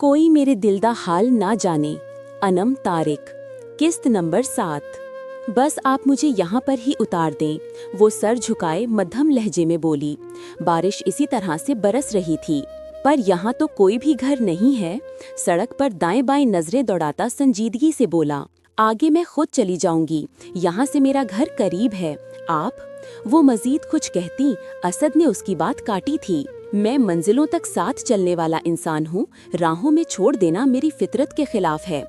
कोई मेरे दिल दा हाल ना जाने। अनम तारिक। किस्त नंबर 7। बस आप मुझे यहाँ पर ही उतार दें, वो सर झुकाए मध्यम लहजे में बोली। बारिश इसी तरह से बरस रही थी, पर यहाँ तो कोई भी घर नहीं है। सड़क पर दाएं बाएं नजरें दौड़ाता संजीदगी से बोला, आगे मैं खुद चली जाऊंगी, यहाँ से मेरा घर करीब है। आप? वो मजीद कुछ कहती, असद ने उसकी बात काटी थी। मैं मंजिलों तक साथ चलने वाला इंसान हूँ, राहों में छोड़ देना मेरी फितरत के खिलाफ है।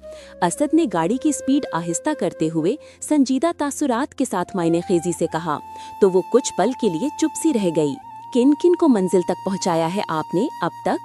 असद ने गाड़ी की स्पीड आहिस्ता करते हुए संजीदा तासुरात के साथ मायने खेजी से कहा, तो वो कुछ पल के लिए चुप सी रह गई। किन किन को मंजिल तक पहुँचाया है आपने अब तक?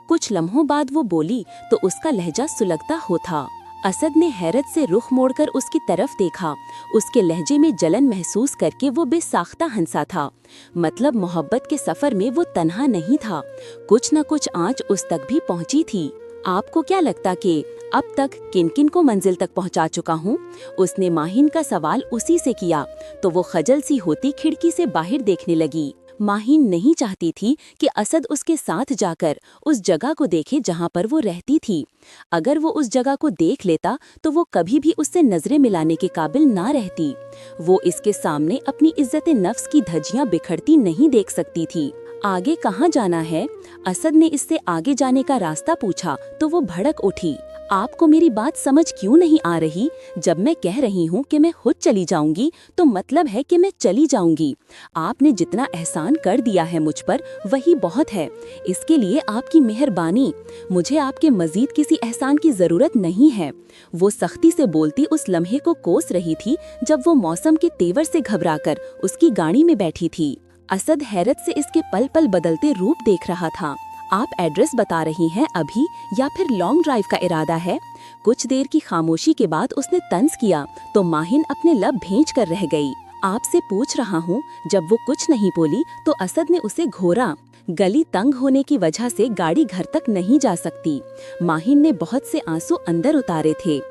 कुछ लम्हों बाद वो बोली तो उसका लहजा सुलगता हो था। असद ने हैरत से रुख मोड़कर उसकी तरफ देखा। उसके लहजे में जलन महसूस करके वो बेसाख्ता हंसा था। मतलब मोहब्बत के सफर में वो तन्हा नहीं था, कुछ न कुछ आंच उस तक भी पहुंची थी। आपको क्या लगता कि अब तक किन किन को मंजिल तक पहुंचा चुका हूं? उसने माहिन का सवाल उसी से किया तो वो खजल सी होती खिड़की से बाहर देखने लगी। माहिन नहीं चाहती थी कि असद उसके साथ जाकर उस जगह को देखे जहां पर वो रहती थी। अगर वो उस जगह को देख लेता तो वो कभी भी उससे नजरें मिलाने के काबिल ना रहती। वो इसके सामने अपनी इज्जत नफ्स की धज्जियां बिखरती नहीं देख सकती थी। आगे कहाँ जाना है? असद ने इससे आगे जाने का रास्ता पूछा तो वो भड़क उठी। आपको मेरी बात समझ क्यों नहीं आ रही? जब मैं कह रही हूँ कि मैं खुद चली जाऊंगी तो मतलब है कि मैं चली जाऊंगी। आपने जितना एहसान कर दिया है मुझ पर वही बहुत है। इसके लिए आपकी मेहरबानी। मुझे आपके मजीद किसी एहसान की जरूरत नहीं है। वो सख्ती से बोलती उस लम्हे को कोस रही थी जब वो मौसम के तेवर से घबराकर उसकी गाड़ी में बैठी थी। असद हैरत से इसके पल पल बदलते रूप देख रहा था। आप एड्रेस बता रही हैं अभी या फिर लॉन्ग ड्राइव का इरादा है? कुछ देर की खामोशी के बाद उसने तंज किया तो माहिन अपने लब भींच कर रह गई। आपसे पूछ रहा हूँ। जब वो कुछ नहीं बोली तो असद ने उसे घोरा। गली तंग होने की वजह से गाड़ी घर तक नहीं जा सकती। माहिन ने बहुत से आंसू अंदर उतारे थे।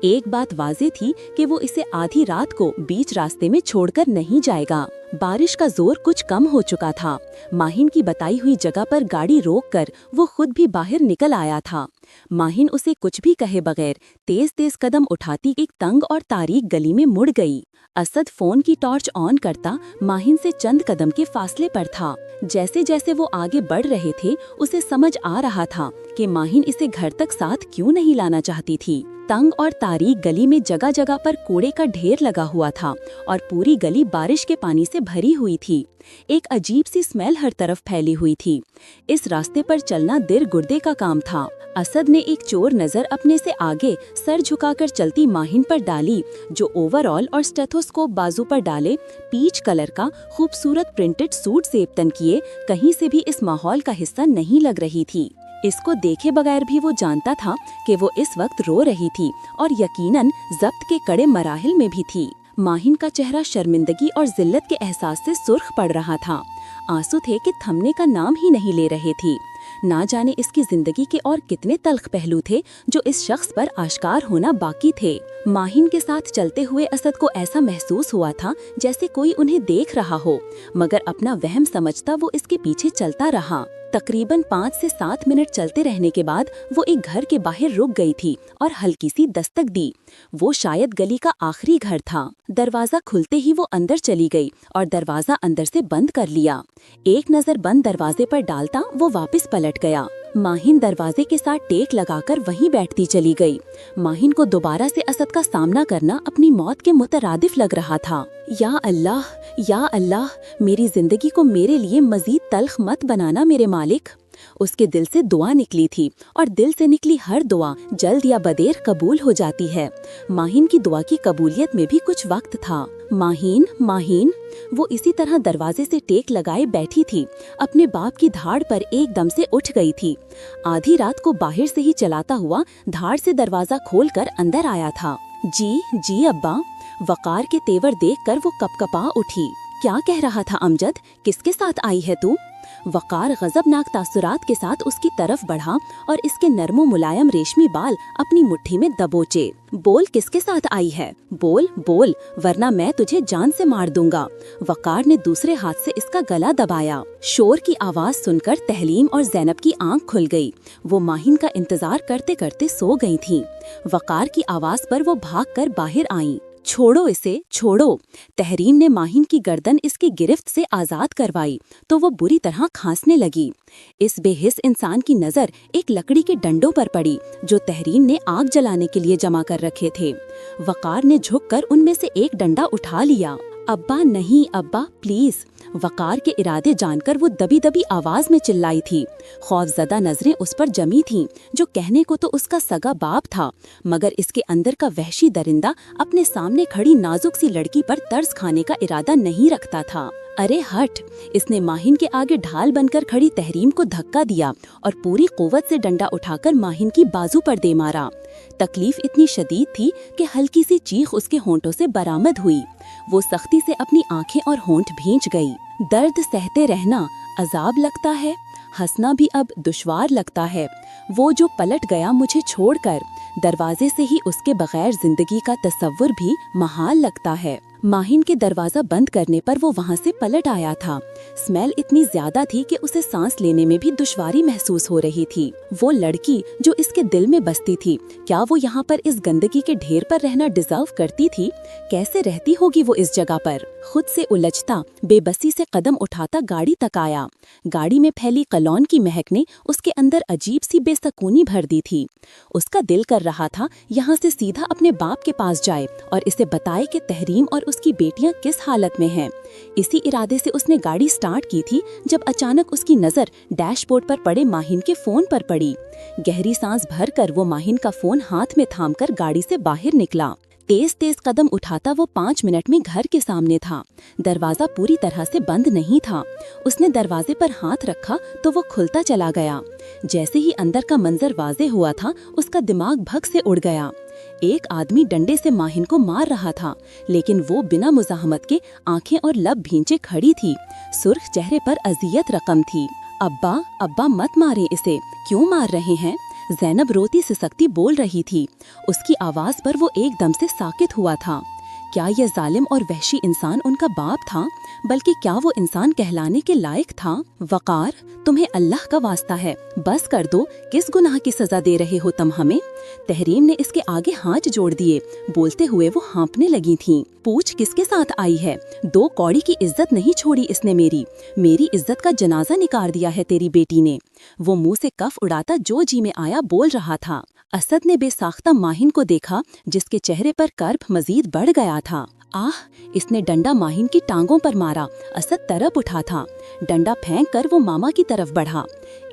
एक बात वाज़ेह थी कि वो इसे आधी रात को बीच रास्ते में छोड़कर नहीं जाएगा। बारिश का जोर कुछ कम हो चुका था। माहिन की बताई हुई जगह पर गाड़ी रोककर वो खुद भी बाहर निकल आया था। माहिन उसे कुछ भी कहे बगैर तेज तेज कदम उठाती एक तंग और तारीक गली में मुड़ गई। असद फोन की टॉर्च ऑन करता माहिन से चंद कदम के फासले पर था। जैसे जैसे वो आगे बढ़ रहे थे उसे समझ आ रहा था कि माहिन इसे घर तक साथ क्यों नहीं लाना चाहती थी। तंग और तारीक गली में जगह जगह पर कूड़े का ढेर लगा हुआ था और पूरी गली बारिश के पानी से भरी हुई थी। एक अजीब सी स्मेल हर तरफ फैली हुई थी। इस रास्ते पर चलना दिल गुर्दे का काम था। असद ने एक चोर नजर अपने से आगे सर झुकाकर चलती माहिन पर डाली, जो ओवरऑल और स्टेथोस्कोप बाजू पर डाले पीच कलर का खूबसूरत प्रिंटेड सूट सेबतन किए कहीं से भी इस माहौल का हिस्सा नहीं लग रही थी। इसको देखे बगैर भी वो जानता था कि वो इस वक्त रो रही थी और यकीनन जब्त के कड़े मराहिल में भी थी। माहिन का चेहरा शर्मिंदगी और जिल्लत के एहसास से सुर्ख पड़ रहा था। आंसू थे कि थमने का नाम ही नहीं ले रहे थे। ना जाने इसकी जिंदगी के और कितने तल्ख पहलू थे जो इस शख्स पर आश्कार होना बाकी थे। माहिन के साथ चलते हुए असद को ऐसा महसूस हुआ था जैसे कोई उन्हें देख रहा हो, मगर अपना वहम समझता वो इसके पीछे चलता रहा। तकरीबन 5 से 7 मिनट चलते रहने के बाद वो एक घर के बाहर रुक गई थी और हल्की सी दस्तक दी। वो शायद गली का आखिरी घर था। दरवाजा खुलते ही वो अंदर चली गई और दरवाजा अंदर से बंद कर लिया। एक नजर बंद दरवाजे पर डालता वो वापस पलट गया। माहिन दरवाजे के साथ टेक लगाकर वहीं बैठती चली गई। माहिन को दोबारा से असद का सामना करना अपनी मौत के मुतरादिफ लग रहा था। या अल्लाह, मेरी जिंदगी को मेरे लिए मजीद तल्ख मत बनाना मेरे मालिक। उसके दिल से दुआ निकली थी और दिल से निकली हर दुआ जल्द या बदेर कबूल हो जाती है। माहिन की दुआ की कबूलियत में भी कुछ वक्त था। माहिन, वो इसी तरह दरवाजे से टेक लगाए बैठी थी। अपने बाप की धाड़ पर एकदम से उठ गई थी। आधी रात को बाहर से ही चलाता हुआ धाड़ से दरवाजा खोलकर अंदर आया था। जी अब्बा। वकार के तेवर देखकर वो कपकपा उठी। क्या कह रहा था अमजद? किसके साथ आई है तू? वकार गजबनाक तासुरात के साथ उसकी तरफ बढ़ा और इसके नरमो मुलायम रेशमी बाल अपनी मुट्ठी में दबोचे। बोल, किसके साथ आई है? बोल बोल, वरना मैं तुझे जान से मार दूंगा। वकार ने दूसरे हाथ से इसका गला दबाया। शोर की आवाज सुनकर तहलीम और ज़ैनब की आंख खुल गई। वो माहिन का इंतजार करते करते सो गई थीं। वकार की आवाज पर वो भागकर बाहर आईं। छोड़ो इसे, छोड़ो। तहरीन ने माहिन की गर्दन इसकी गिरफ्त से आज़ाद करवाई तो वो बुरी तरह खांसने लगी। इस बेहिस इंसान की नज़र एक लकड़ी के डंडों पर पड़ी जो तहरीन ने आग जलाने के लिए जमा कर रखे थे। वकार ने झुककर उनमें से एक डंडा उठा लिया। अब्बा नहीं, अब्बा प्लीज। वकार के इरादे जानकर वो दबी दबी आवाज में चिल्लाई थी। खौफजदा नजरें उस पर जमी थीं, जो कहने को तो उसका सगा बाप था, मगर इसके अंदर का वहशी दरिंदा अपने सामने खड़ी नाजुक सी लड़की पर तरस खाने का इरादा नहीं रखता था। अरे हट! इसने माहिन के आगे ढाल बनकर खड़ी तहरीम को धक्का दिया और पूरी कुव्वत से डंडा उठाकर माहिन की बाजू पर दे मारा। तकलीफ इतनी शदीद थी कि हल्की सी चीख उसके होंठों से बरामद हुई। वो सख्ती से अपनी आंखें और होंठ भींच गई। दर्द सहते रहना अजाब लगता है, हंसना भी अब दुश्वार लगता है। वो जो पलट गया मुझे छोड़कर, दरवाजे से ही उसके बगैर जिंदगी का तसव्वुर भी महाल लगता है। माहिन के दरवाजा बंद करने पर वो वहाँ से पलट आया था। स्मेल इतनी ज्यादा थी कि उसे सांस लेने में भी दुश्वारी महसूस हो रही थी। वो लड़की जो इसके दिल में बसती थी, क्या वो यहाँ पर इस गंदगी के ढेर पर रहना डिजर्व करती थी? कैसे रहती होगी वो इस जगह पर? खुद से उलझता, बेबसी से कदम उठाता गाड़ी तक आया। गाड़ी में फैली कलौन की महक ने उसके अंदर अजीब सी बेसकूनी भर दी थी। उसका दिल कर रहा था यहाँ से सीधा अपने बाप के पास जाए और इसे बताए कि तहरीम और उसकी बेटियां किस हालत में हैं। इसी इरादे से उसने गाड़ी स्टार्ट की थी जब अचानक उसकी नजर डैशबोर्ड पर पड़े माहिन के फोन पर पड़ी। गहरी सांस भरकर वो माहिन का फोन हाथ में थामकर गाड़ी से बाहर निकला। तेज तेज कदम उठाता वो 5 मिनट में घर के सामने था। दरवाजा पूरी तरह से बंद नहीं था। उसने दरवाजे पर हाथ रखा तो वो खुलता चला गया। जैसे ही अंदर का मंजर वाजे हुआ था, उसका दिमाग भग से उड़ गया। एक आदमी डंडे से माहिन को मार रहा था, लेकिन वो बिना मुज़ाहमत के आंखें और लब भींचे खड़ी थी। सुर्ख चेहरे पर अजियत रकम थी। अब्बा, अब्बा मत मारें इसे, क्यों मार रहे हैं? ज़ैनब रोती सिसकती बोल रही थी। उसकी आवाज़ पर वो एकदम से साकित हुआ था। क्या यह जालिम और वहशी इंसान उनका बाप था? बल्कि क्या वो इंसान कहलाने के लायक था? वकार, तुम्हें अल्लाह का वास्ता है, बस कर दो। किस गुनाह की सजा दे रहे हो तुम हमें? तहरीम ने इसके आगे हाथ जोड़ दिए। बोलते हुए वो हाँपने लगी थीं। पूछ किसके साथ आई है? 2 कौड़ी की इज्जत नहीं छोड़ी इसने मेरी इज्जत का जनाजा निकाल दिया है तेरी बेटी ने। वो मुंह से कफ उड़ाता जो जी में आया बोल रहा था। असद ने बेसाख्ता माहिन को देखा, जिसके चेहरे पर कर्ब मजीद बढ़ गया था। आह! इसने डंडा माहिन की टांगों पर मारा। असद तरफ उठा था। डंडा फेंक कर वो मामा की तरफ बढ़ा।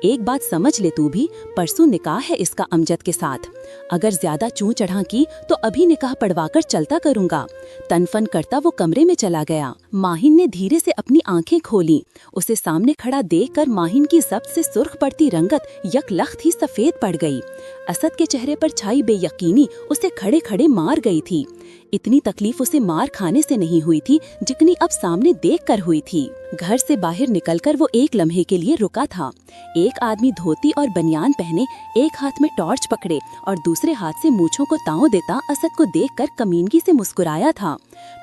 एक बात समझ ले तू भी, परसों निकाह है इसका अमजद के साथ। अगर ज्यादा चूं चढ़ा की तो अभी निकाह पढ़वाकर चलता करूंगा। तनफन करता वो कमरे में चला गया। माहिन ने धीरे से अपनी आंखें खोली। उसे सामने खड़ा देखकर माहिन की जब्त से सुर्ख पड़ती रंगत यकलख्त ही सफेद पड़ गई। असद के चेहरे पर छाई बेयकीनी उसे खड़े खड़े मार गई थी। इतनी तकलीफ उसे मार खाने से नहीं हुई थी जितनी अब सामने देखकर हुई थी। घर से बाहर निकलकर वो एक लम्हे के लिए रुका था। एक आदमी धोती और बनियान पहने, एक हाथ में टॉर्च पकड़े और दूसरे हाथ से मूंछों को ताव देता असद को देखकर कमीनगी से मुस्कुराया था।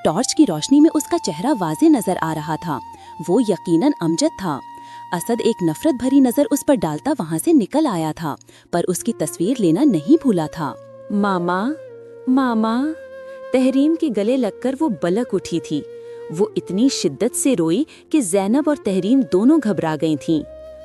टॉर्च की रोशनी में उसका चेहरा वाज़े नजर आ रहा था। वो यकीनन अमजद था। असद एक नफरत भरी नजर उस पर डालता वहाँ से निकल आया था, पर उसकी तस्वीर लेना नहीं भूला था। मामा, मामा। तहरीम के गले लगकर वो बलक उठी थी। वो इतनी शिद्दत से रोई कि ज़ैनब और तहरीम दोनों घबरा गई थीं।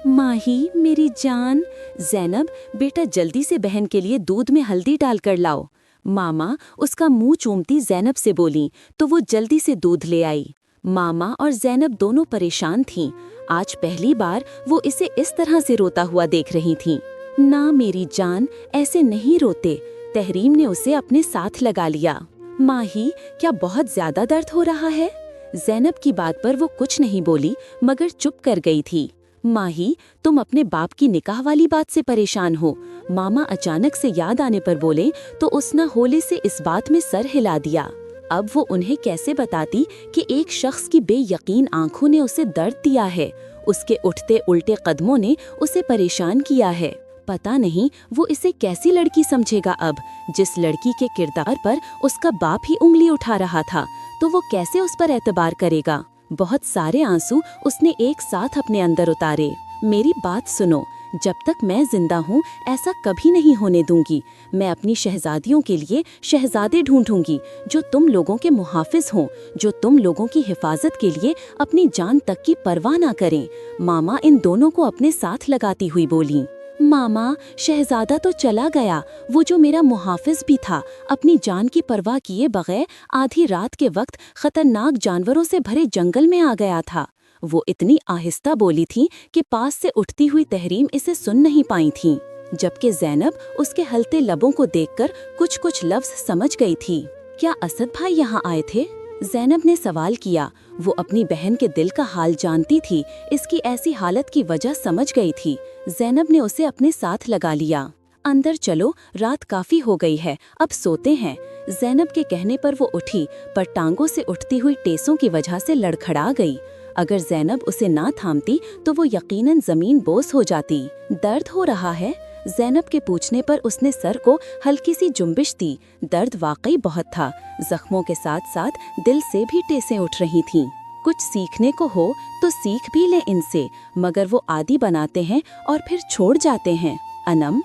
माही, मेरी जान। ज़ैनब, बेटा जल्दी से बहन के लिए दूध में हल्दी डालकर लाओ। मामा उसका मुंह चूमती ज़ैनब से बोली तो वो जल्दी से दूध ले आई। मामा और ज़ैनब दोनों परेशान थीं। आज पहली बार वो इसे इस तरह से रोता हुआ देख रही थीं। ना मेरी जान, ऐसे नहीं रोते। तहरीम ने उसे अपने साथ लगा लिया। माही, क्या बहुत ज्यादा दर्द हो रहा है? ज़ैनब की बात पर वो कुछ नहीं बोली, मगर चुप कर गई थी। माही, तुम अपने बाप की निकाह वाली बात से परेशान हो? मामा अचानक से याद आने पर बोले तो उसने होले से इस बात में सर हिला दिया। अब वो उन्हें कैसे बताती कि एक शख्स की बेयकीन आंखों ने उसे दर्द दिया है। उसके उठते उल्टे कदमों ने उसे परेशान किया है। पता नहीं वो इसे कैसी लड़की समझेगा अब, जिस लड़की के किरदार पर उसका बाप ही उंगली उठा रहा था, तो वो कैसे उस पर एतबार करेगा। बहुत सारे आंसू उसने एक साथ अपने अंदर उतारे। मेरी बात सुनो, जब तक मैं जिंदा हूँ ऐसा कभी नहीं होने दूंगी। मैं अपनी शहजादियों के लिए शहजादे ढूंढूंगी जो तुम लोगों के मुहाफिज हों, जो तुम लोगों की हिफाजत के लिए अपनी जान तक की परवाह ना करें। मामा इन दोनों को अपने साथ लगाती हुई बोली। मामा, शहजादा तो चला गया, वो जो मेरा मुहाफिज भी था, अपनी जान की परवाह किए बगैर आधी रात के वक्त खतरनाक जानवरों से भरे जंगल में आ गया था। वो इतनी आहिस्ता बोली थी कि पास से उठती हुई तहरीम इसे सुन नहीं पाई थी, जबकि ज़ैनब उसके हलते लबों को देखकर कुछ कुछ लफ्ज़ समझ गई थी। क्या असद भाई यहाँ आए थे? ज़ैनब ने सवाल किया। वो अपनी बहन के दिल का हाल जानती थी, इसकी ऐसी हालत की वजह समझ गई थी। ज़ैनब ने उसे अपने साथ लगा लिया। अंदर चलो, रात काफ़ी हो गई है, अब सोते हैं। ज़ैनब के कहने पर वो उठी, पर टांगों से उठती हुई टेसों की वजह से लड़खड़ा गई। अगर ज़ैनब उसे ना थामती तो वो यकीनन ज़मीन बोस हो जाती। दर्द हो रहा है? ज़ैनब के पूछने पर उसने सर को हल्की सी जुम्बिश दी। दर्द वाकई बहुत था, जख्मों के साथ साथ दिल से भी टेसें उठ रही थीं। कुछ सीखने को हो तो सीख भी ले इनसे, मगर वो आदी बनाते हैं और फिर छोड़ जाते हैं। Anam,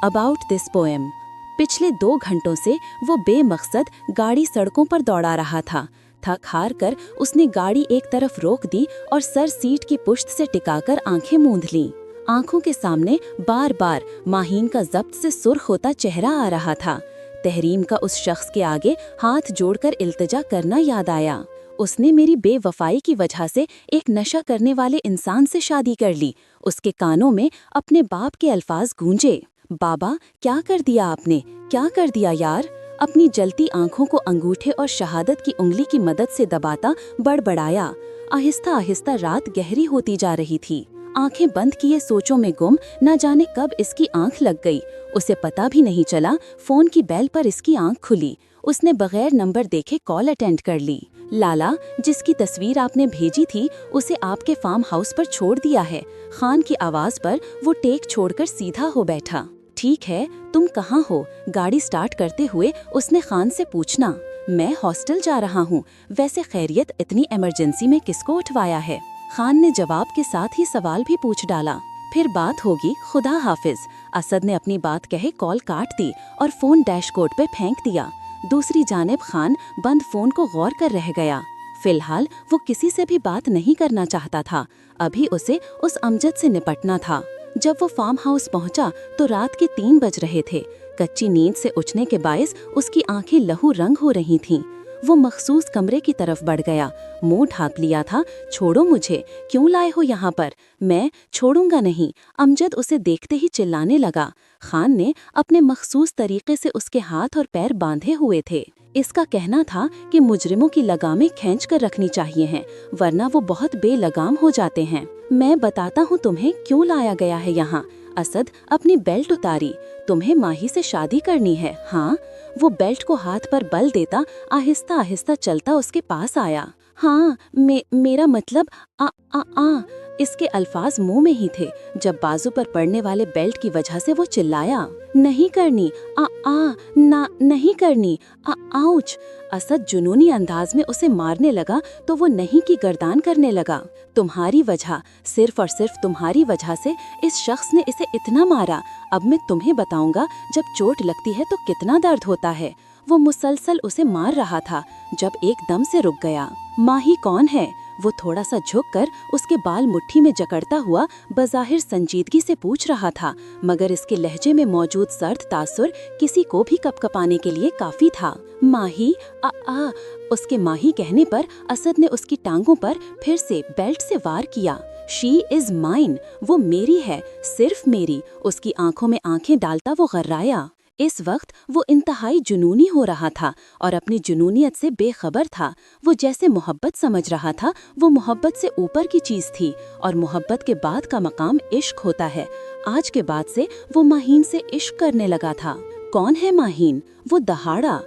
about this poem. पिछले 2 घंटों से वो बेमकसद गाड़ी सड़कों पर दौड़ा रहा था। थक हार कर उसने गाड़ी एक तरफ रोक दी और सर सीट की पुश्त से टिकाकर आंखें मूंद लीं। आंखों के सामने बार बार माहीन का जब्त से सुर्ख होता चेहरा आ रहा था। तहरीम का उस शख्स के आगे हाथ जोड़कर इल्तिजा करना याद आया। उसने मेरी बेवफाई की वजह से एक नशा करने वाले इंसान से शादी कर ली। उसके कानों में अपने बाप के अल्फाज गूंजे। बाबा, क्या कर दिया आपने, क्या कर दिया यार? अपनी जलती आंखों को अंगूठे और शहादत की उंगली की मदद से दबाता बड़बड़ाया। आहिस्ता आहिस्ता रात गहरी होती जा रही थी। आंखें बंद किए सोचों में गुम, न जाने कब इसकी आंख लग गई। उसे पता भी नहीं चला, फोन की बेल पर इसकी आंख खुली। उसने बगैर नंबर देखे कॉल अटेंड कर ली। लाला, जिसकी तस्वीर आपने भेजी थी, उसे आपके फार्म हाउस पर छोड़ दिया है। खान की आवाज पर वो टेक छोड़कर सीधा हो बैठा। ठीक है, तुम कहाँ हो? गाड़ी स्टार्ट करते हुए उसने खान से पूछना। मैं हॉस्टल जा रहा हूँ। वैसे खैरियत, इतनी इमरजेंसी में किसको उठवाया है? खान ने जवाब के साथ ही सवाल भी पूछ डाला। फिर बात होगी, खुदा हाफिज। असद ने अपनी बात कहे कॉल काट दी और फोन डैशबोर्ड पे फेंक दिया। दूसरी जानिब खान बंद फोन को गौर कर रह गया। फिलहाल वो किसी से भी बात नहीं करना चाहता था। अभी उसे उस अमजद से निपटना था। जब वो फार्म हाउस पहुंचा तो रात के 3 बज रहे थे। कच्ची नींद से उठने के बायस उसकी आंखें लहू रंग हो रही थीं। वो मखसूस कमरे की तरफ बढ़ गया, मुंह ढांप लिया था। छोड़ो मुझे, क्यों लाए हो यहाँ पर? मैं छोड़ूंगा नहीं। अमजद उसे देखते ही चिल्लाने लगा। खान ने अपने मखसूस तरीके से उसके हाथ और पैर बांधे हुए थे। इसका कहना था कि मुजरिमों की लगामें खींच कर रखनी चाहिए हैं, वरना वो बहुत बेलगाम हो जाते हैं। मैं बताता हूँ तुम्हें क्यों लाया गया है यहाँ। असद अपनी बेल्ट उतारी। तुम्हें माही से शादी करनी है, हाँ? वो बेल्ट को हाथ पर बल देता आहिस्ता आहिस्ता चलता उसके पास आया। हाँ, मेरा मतलब आ। इसके अल्फाज मुंह में ही थे जब बाजू पर पड़ने वाले बेल्ट की वजह से वो चिल्लाया। नहीं करनी, ना नहीं करनी, आउच। असद जुनूनी अंदाज में उसे मारने लगा तो वो नहीं की गर्दान करने लगा। तुम्हारी वजह, सिर्फ और सिर्फ तुम्हारी वजह से इस शख्स ने इसे इतना मारा। अब मैं तुम्हें बताऊंगा जब चोट लगती है तो कितना दर्द होता है। वो मुसलसल उसे मार रहा था जब एकदम से रुक गया। माही कौन है? वो थोड़ा सा झुककर उसके बाल मुट्ठी में जकड़ता हुआ बज़ाहिर संजीदगी से पूछ रहा था, मगर इसके लहजे में मौजूद सर्द तासुर किसी को भी कपकपाने के लिए काफी था। माही, आ। उसके माही कहने पर असद ने उसकी टांगों पर फिर से बेल्ट से वार किया। शी इज माइन, वो मेरी है, सिर्फ मेरी। उसकी आंखों में आंखें डालता वो गर्राया। इस वक्त वो इंतहाई जुनूनी हो रहा था और अपनी जुनूनियत से बेखबर था। वो जैसे मोहब्बत समझ रहा था वो मोहब्बत से ऊपर की चीज़ थी और मोहब्बत के बाद का मकाम इश्क होता है। आज के बाद से वो माहीन से इश्क करने लगा था। कौन है माहीन? वो दहाड़ा।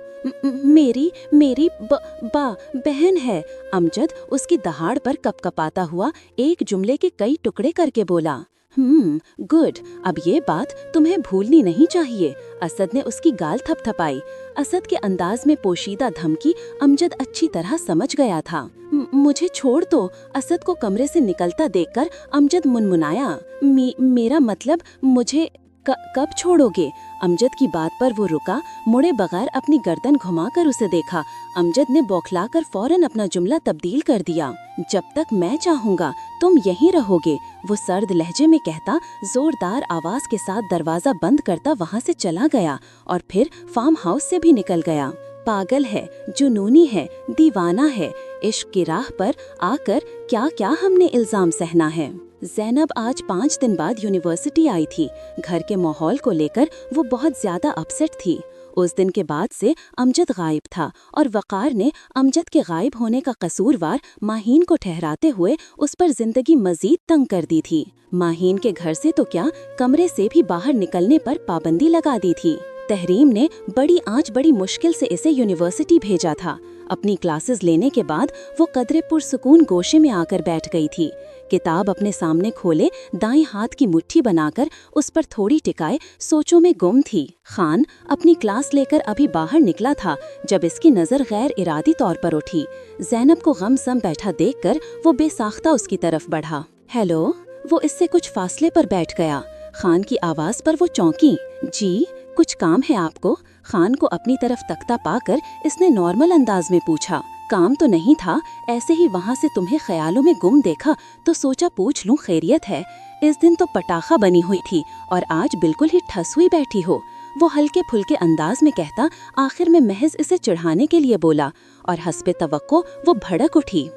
मेरी मेरी बहन है। अमजद उसकी दहाड़ पर कपकपाता हुआ एक जुमले के कई टुकड़े करके बोला। गुड, अब ये बात तुम्हें भूलनी नहीं चाहिए। असद ने उसकी गाल थपथपाई। असद के अंदाज में पोशीदा धमकी अमजद अच्छी तरह समझ गया था। मुझे छोड़ दो। असद को कमरे से निकलता देखकर अमजद मुनमुनाया। मेरा मतलब मुझे कब छोड़ोगे? अमजद की बात पर वो रुका, मुड़े बगैर अपनी गर्दन घुमाकर उसे देखा। अमजद ने बौखलाकर फौरन अपना जुमला तब्दील कर दिया। जब तक मैं चाहूँगा तुम यहीं रहोगे, वो सर्द लहजे में कहता जोरदार आवाज के साथ दरवाजा बंद करता वहाँ से चला गया और फिर फार्म हाउस से भी निकल गया। पागल है, जुनूनी है, दीवाना है। इश्क की राह पर आकर क्या क्या हमने इल्जाम सहना है। ज़ैनब आज 5 दिन बाद यूनिवर्सिटी आई थी। घर के माहौल को लेकर वो बहुत ज्यादा अपसेट थी। उस दिन के बाद से अमजद गायब था और वक़ार ने अमजद के गायब होने का कसूरवार माहीन को ठहराते हुए उस पर जिंदगी मजीद तंग कर दी थी। माहीन के घर से तो क्या, कमरे से भी बाहर निकलने पर पाबंदी लगा दी थी। तहरीम ने बड़ी मुश्किल से इसे यूनिवर्सिटी भेजा था। अपनी क्लासेस लेने के बाद वो कदरे पुरसुकून गोशे में आकर बैठ गई थी। किताब अपने सामने खोले दाएं हाथ की मुट्ठी बनाकर उस पर थोड़ी टिकाए सोचों में गुम थी। खान अपनी क्लास लेकर अभी बाहर निकला था जब इसकी नज़र गैर इरादी तौर पर उठी। ज़ैनब को गमसम बैठा देखकर वो बेसाख्ता उसकी तरफ बढ़ा। हेलो, वो इससे कुछ फासले पर बैठ गया। खान की आवाज़ पर वो चौंकी। जी, कुछ काम है आपको? खान को अपनी तरफ तकता पाकर इसने नॉर्मल अंदाज में पूछा। काम तो नहीं था, ऐसे ही वहाँ से तुम्हें ख्यालों में गुम देखा तो सोचा पूछ लूं खैरियत है। इस दिन तो पटाखा बनी हुई थी और आज बिल्कुल ही ठस हुई बैठी हो। वो हल्के फुल्के अंदाज में कहता आखिर में महज इसे चिढ़ाने के लिए बोला और हस्बे तवक्को वो भड़क उठी।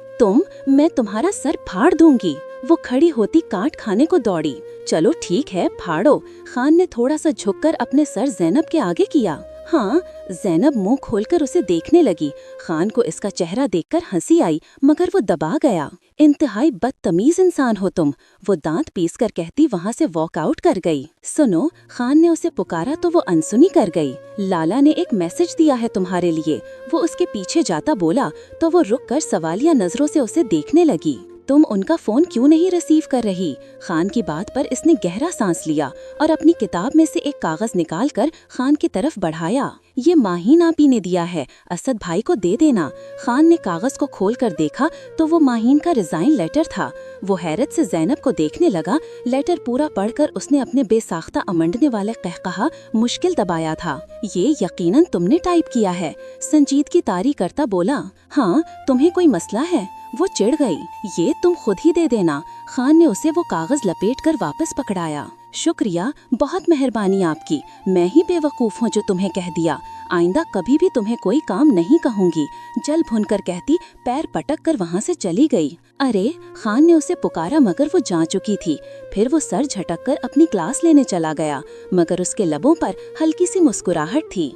मैं तुम्हारा सर फाड़ दूंगी। वो खड़ी होती काट खाने को दौड़ी। चलो ठीक है, फाड़ो। खान ने थोड़ा सा झुककर अपने सर ज़ैनब के आगे किया। हाँ, ज़ैनब मुंह खोलकर उसे देखने लगी। खान को इसका चेहरा देखकर हंसी आई मगर वो दबा गया। इंतहाई बदतमीज इंसान हो तुम, वो दांत पीस कर कहती वहाँ से वॉक आउट कर गई। सुनो, खान ने उसे पुकारा तो वो अनसुनी कर गई। लाला ने एक मैसेज दिया है तुम्हारे लिए। वो उसके पीछे जाता बोला तो वो रुक कर सवालिया नजरों से उसे देखने लगी। तुम उनका फोन क्यों नहीं रिसीव कर रही? खान की बात पर इसने गहरा सांस लिया और अपनी किताब में से एक कागज निकालकर खान की तरफ बढ़ाया। ये माहीन आपी ने दिया है, असद भाई को दे देना। खान ने कागज को खोलकर देखा तो वो माहीन का रिजाइन लेटर था। वो हैरत से ज़ैनब को देखने लगा। लेटर पूरा पढ़कर उसने अपने बेसाख्ता अमंडने वाले कहकहा मुश्किल दबाया था। ये यकीनन तुमने टाइप किया है। संजीदगी तारी करता बोला। हाँ, तुम्हें कोई मसला है? वो चिढ़ गई। ये तुम खुद ही दे देना। खान ने उसे वो कागज लपेटकर वापस पकड़ाया। शुक्रिया, बहुत मेहरबानी आपकी। मैं ही बेवकूफ़ हूँ जो तुम्हें कह दिया। आइंदा कभी भी तुम्हें कोई काम नहीं कहूँगी। जल भुनकर कहती पैर पटक कर वहाँ से चली गई। अरे, खान ने उसे पुकारा मगर वो जा चुकी थी। फिर वो सर झटक कर अपनी क्लास लेने चला गया मगर उसके लबों पर हल्की सी मुस्कुराहट थी।